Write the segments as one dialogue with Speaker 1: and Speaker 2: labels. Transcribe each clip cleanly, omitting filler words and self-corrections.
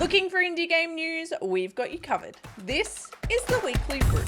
Speaker 1: Looking for indie game news? We've got you covered. This is the Weekly Brew.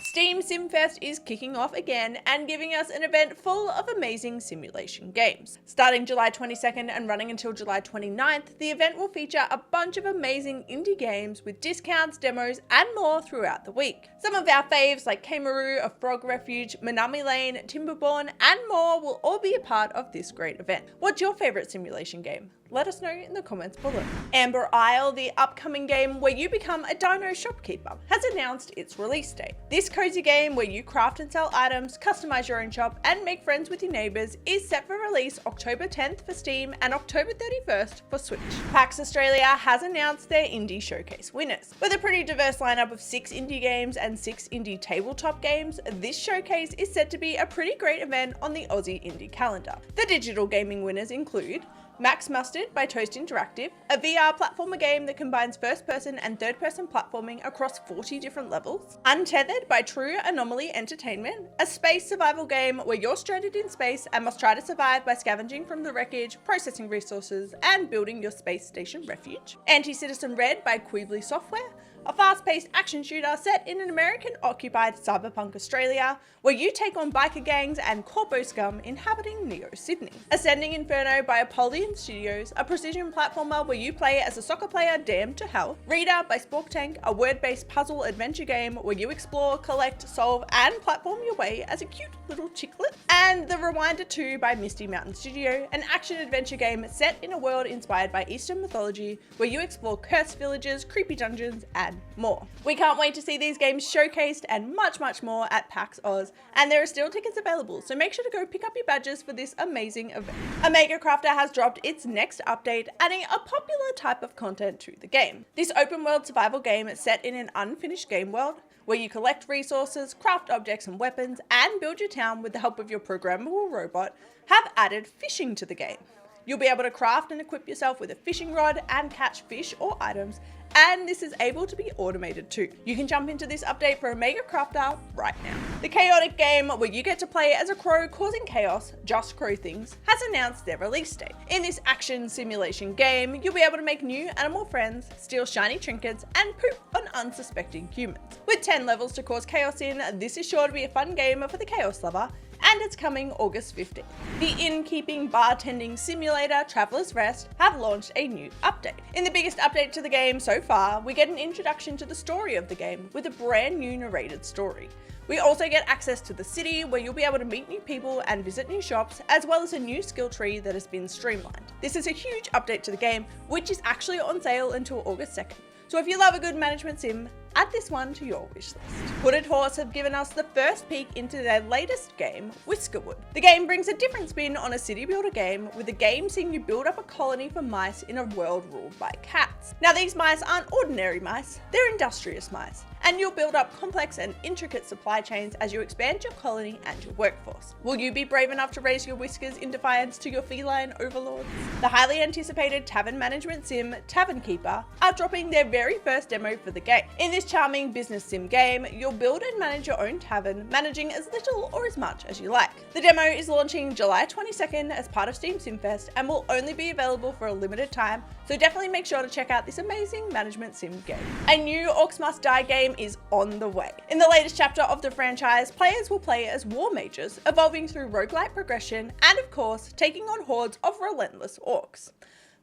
Speaker 1: Steam SimFest is kicking off again and giving us an event full of amazing simulation games. Starting July 22nd and running until July 29th, the event will feature a bunch of amazing indie games with discounts, demos, and more throughout the week. Some of our faves like Kamaru, A Frog Refuge, Minami Lane, Timberborn, and more will all be a part of this great event. What's your favourite simulation game? Let us know in the comments below. Amber Isle, the upcoming game where you become a dino shopkeeper, has announced its release date. This cozy game where you craft and sell items, customize your own shop, and make friends with your neighbors is set for release October 10th for Steam and October 31st for Switch. PAX Australia has announced their indie showcase winners. With a pretty diverse lineup of 6 indie games and 6 indie tabletop games, this showcase is set to be a pretty great event on the Aussie indie calendar. The digital gaming winners include Max Mustard by Toast Interactive, a VR platformer game that combines first-person and third-person platforming across 40 different levels. Untethered by True Anomaly Entertainment, a space survival game where you're stranded in space and must try to survive by scavenging from the wreckage, processing resources, and building your space station refuge. Anti-Citizen Red by Queebly Software, a fast-paced action shooter set in an American-occupied cyberpunk Australia, where you take on biker gangs and corpo scum inhabiting Neo-Sydney. Ascending Inferno by Apollyon Studios, a precision platformer where you play as a soccer player damned to hell. Reader by Spork Tank, a word-based puzzle adventure game where you explore, collect, solve, and platform your way as a cute little chicklet. And The Rewinder 2 by Misty Mountain Studio, an action-adventure game set in a world inspired by Eastern mythology, where you explore cursed villages, creepy dungeons, and more. We can't wait to see these games showcased and much more at PAX Aus, and there are still tickets available, so make sure to go pick up your badges for this amazing event. Omega Crafter has dropped its next update, adding a popular type of content to the game. This open world survival game is set in an unfinished game world, where you collect resources, craft objects and weapons, and build your town with the help of your programmable robot, have added fishing to the game. You'll be able to craft and equip yourself with a fishing rod and catch fish or items, and this is able to be automated too. You can jump into this update for Omega Crafter right now. The chaotic game where you get to play as a crow causing chaos, just crow things, has announced their release date. In this action simulation game, you'll be able to make new animal friends, steal shiny trinkets, and poop on unsuspecting humans. With 10 levels to cause chaos in, this is sure to be a fun game for the chaos lover, and it's coming August 15th. The innkeeping bartending simulator Traveler's Rest have launched a new update. In the biggest update to the game so far, we get an introduction to the story of the game with a brand new narrated story. We also get access to the city where you'll be able to meet new people and visit new shops, as well as a new skill tree that has been streamlined. This is a huge update to the game, which is actually on sale until August 2nd. So if you love a good management sim, add this one to your wish list. Hooded Horse have given us the first peek into their latest game, Whiskerwood. The game brings a different spin on a city builder game, with the game seeing you build up a colony for mice in a world ruled by cats. Now these mice aren't ordinary mice, they're industrious mice, and you'll build up complex and intricate supply chains as you expand your colony and your workforce. Will you be brave enough to raise your whiskers in defiance to your feline overlords? The highly anticipated tavern management sim, Tavern Keeper, are dropping their very first demo for the game. In this charming business sim game, you'll build and manage your own tavern, managing as little or as much as you like. The demo is launching July 22nd as part of Steam SimFest and will only be available for a limited time, so definitely make sure to check out this amazing management sim game. A new Orcs Must Die game is on the way. In the latest chapter of the franchise, players will play as war mages, evolving through roguelike progression and of course, taking on hordes of relentless orcs.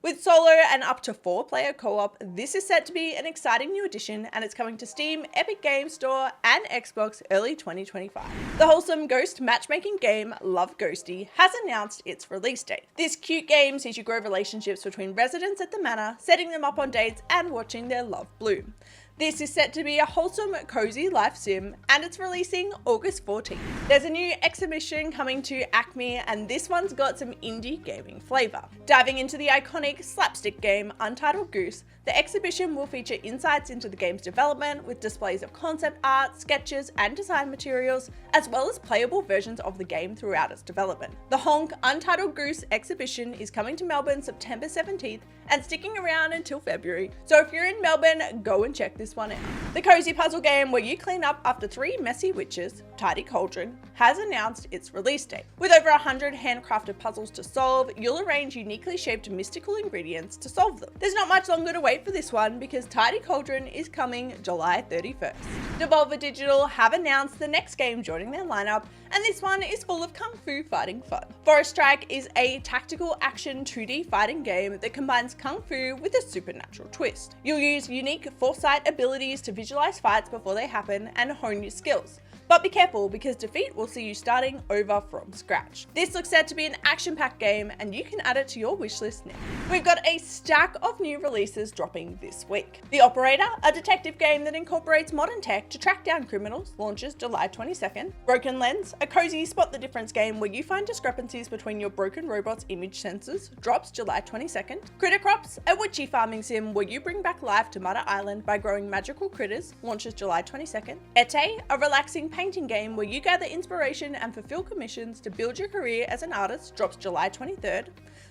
Speaker 1: With solo and up to 4-player co-op, this is set to be an exciting new addition, and it's coming to Steam, Epic Games Store, and Xbox early 2025. The wholesome ghost matchmaking game, Love Ghostie, has announced its release date. This cute game sees you grow relationships between residents at the manor, setting them up on dates and watching their love bloom. This is set to be a wholesome, cozy life sim, and it's releasing August 14th. There's a new exhibition coming to ACMI, and this one's got some indie gaming flavour. Diving into the iconic slapstick game Untitled Goose, the exhibition will feature insights into the game's development with displays of concept art, sketches, and design materials, as well as playable versions of the game throughout its development. The Honk Untitled Goose exhibition is coming to Melbourne September 17th and sticking around until February, so if you're in Melbourne, go and check this this one out. The cozy puzzle game where you clean up after 3 messy witches, Tidy Cauldron, has announced its release date. With over 100 handcrafted puzzles to solve, you'll arrange uniquely shaped mystical ingredients to solve them. There's not much longer to wait for this one because Tidy Cauldron is coming July 31st. Devolver Digital have announced the next game joining their lineup, and this one is full of kung fu fighting fun. Forestrike is a tactical action 2D fighting game that combines kung fu with a supernatural twist. You'll use unique foresight abilities to visualize fights before they happen and hone your skills. But be careful because defeat will see you starting over from scratch. This looks set to be an action-packed game and you can add it to your wishlist now. We've got a stack of new releases dropping this week. The Operator, a detective game that incorporates modern tech to track down criminals, launches July 22nd. Broken Lens, a cozy spot the difference game where you find discrepancies between your broken robot's image sensors, drops July 22nd. Critter Crops, a witchy farming sim where you bring back life to Mudder Island by growing magical critters, launches July 22nd. Ete, a relaxing painting game where you gather inspiration and fulfill commissions to build your career as an artist, drops July 23rd.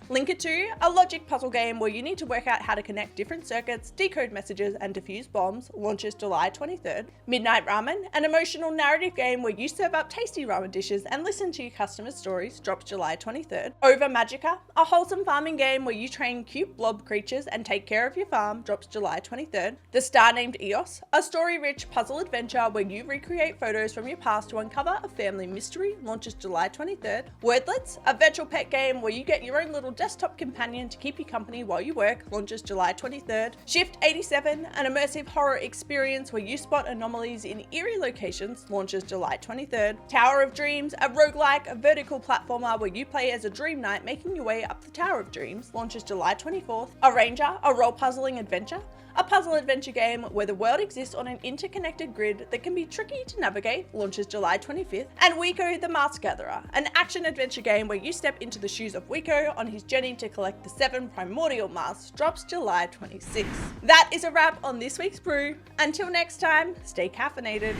Speaker 1: Linker 2, a logic puzzle game where you need to work out how to connect different circuits, decode messages, and defuse bombs, launches July 23rd. Midnight Ramen, an emotional narrative game where you serve up tasty ramen dishes and listen to your customers' stories, drops July 23rd. Over Magica, a wholesome farming game where you train cute blob creatures and take care of your farm, drops July 23rd. The Star Named Eos, a story-rich puzzle adventure where you recreate photos from your past to uncover a family mystery, launches July 23rd. Wordlets, a virtual pet game where you get your own little desktop companion to keep you company while you work, launches July 23rd. Shift 87, an immersive horror experience where you spot anomalies in eerie locations, launches July 23rd. Tower of Dreams, a roguelike, vertical platformer where you play as a dream knight making your way up the Tower of Dreams, launches July 24th. Arranger, a role puzzling adventure, a puzzle adventure game where the world exists on an interconnected grid that can be tricky to navigate, launches July 25th. And Wiko the Mask Gatherer, an action adventure game where you step into the shoes of Wiko on his journey to collect the 7 primordial masks, drops July 26th. That is a wrap on this week's brew. Until next time, stay caffeinated.